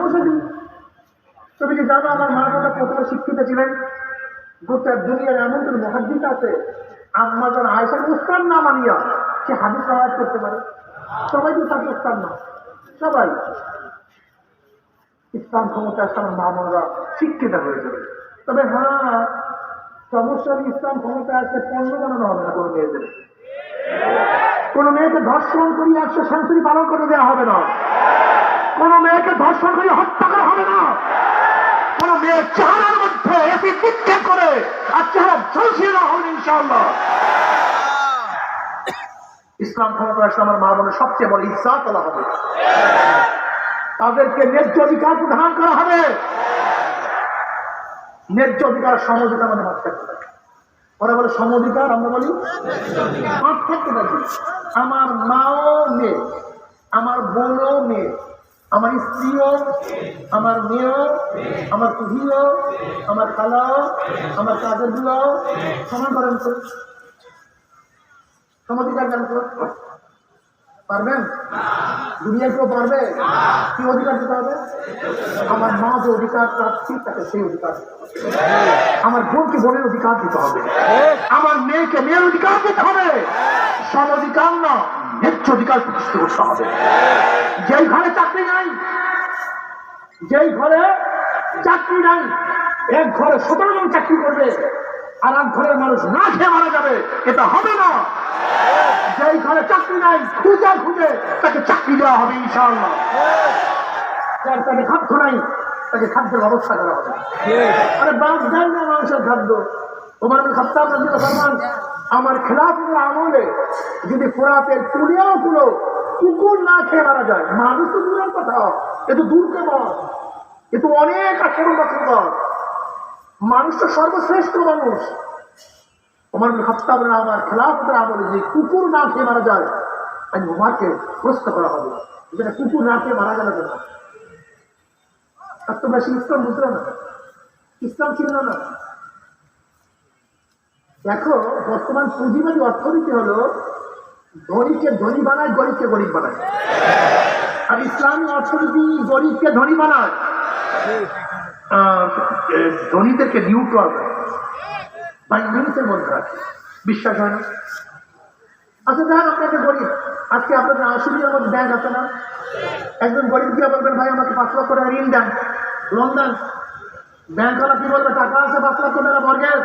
সমস্যা কি? তুমি কি জানো আমার মা বাবা কতটা শিক্ষিত ছিলেন? গোটা দুনিয়ার এমন কোন মুহাদ্দিস আছে আম্মা জান আয়েশার উস্তাদ না মানিয়া সে হাদিস রওয়ায়াত করতে পারে? সবাই তো তাকে উস্তাদ না, সবাই। ইসলাম ক্ষমতা আমার মা বোনরা শিক্ষিত হয়ে যাবে। তবে হ্যাঁ, সমস্যা ইসলাম ক্ষমতা আসলে পণ্য বানানো হবে না কোনো মেয়েদের। কোনো মেয়েকে ধর্ষণ করিয়ে 100 পালন করে দেওয়া হবে না। কোনো মেয়েকে ধর্ষণ করিয়ে হত্যা করা হবে না। কোনো মেয়ের চেহারার মধ্যে এটি নিক্ষেপ করে আর চেহারা ঝলসিয়ে দেওয়া হবে ইনশাআল্লাহ। ইসলাম ক্ষমতা আসলে আমার মা বোনের সবচেয়ে বড় ইজ্জত তোলা হবে। তাদেরকে ন্যায্য অধিকার প্রদান করা হবে। ন্যায্য অধিকার সমধিকার আমাদের মাঝে থাকতে পারে। ওরা বলে সমধিকার, আমরা বলি পার্থক্য থাকবে। আমার মাও মেয়ে, আমার বোনও মেয়ে, আমার স্ত্রীও, আমার মেয়েও, আমার কুহিও, আমার খালাও, আমার কাজের গুলাও সমান করেন তো। সমধিকার জান তো পারবেন? দুনিয়ায় কেউ পারবে? কি অধিকার দিতে হবে? আমার মা যে অধিকার প্রার্থী তাকে সেই অধিকার, আমার বোনকে বোনের অধিকার দিতে হবে, আমার মেয়েকে মেয়ের অধিকার দিতে হবে। সব অধিকার না, ন্যায্য অধিকার প্রতিষ্ঠিত করতে হবে। যেই ঘরে চাকরি নাই, যেই ঘরে চাকরি নাই, এক ঘরে 17 জন চাকরি করবে আর এক ঘরের মানুষ না খেয়ে মারা যাবে, এটা হবে না। যেই ঘরে চাকরি নাই খুঁজে খুঁজে তাকে চাকরি দেওয়া হবে ইনশাআল্লাহ। যার তাকে খাদ্য নাই তাকে খাদ্যের ব্যবস্থা করা হবে। আরে বাদ দেয় না মানুষের খাদ্য। ওমর ইবনে খাত্তাব রাদিয়াল্লাহু আনহু আমার খেলাফতের আমলে যদি ফোরাতের কুলিয়াও গুলো কুকুর না খেয়ে মারা যায়, মানুষ তো দূরের কথা, এ তো দূরকে বল, এ তো অনেক 18 বছর পর। মানুষ তো সর্বশ্রেষ্ঠ মানুষ। ওমর ইবনে খাত্তাব আমার খেলাফতের আমলে যে কুকুর না খেয়ে মারা যায়, আমি ওমরকে প্রশ্ন করা হবে যেটা কুকুর না খেয়ে মারা গেল কেন? এত বেশি ইসলাম বুঝলো না, ইসলাম ছিল না। দেখো বর্তমান পুঁজিবাদী অর্থনীতি হলো ধনীকে ধনী বানায়, গরিবকে গরিব বানায়। আর ইসলামী অর্থনীতি গরিবকে ধনী বানায়, ধনীদেরকে নিউট্রাল বা ইউনিটের মধ্যে রাখে। বিশ্বাস হয় না? আচ্ছা যান আপনাকে গরিব, আজকে আপনাদের 80 মধ্যে ব্যাংক আছে না? একজন গরিব গিয়ে বলবেন ভাই আমাকে 5 লক্ষ টাকা ঋণ দেন, লোন দেন। ব্যাংকওয়ালা কি বলবে? টাকা আছে 5 লক্ষ টাকা মর্গেজ,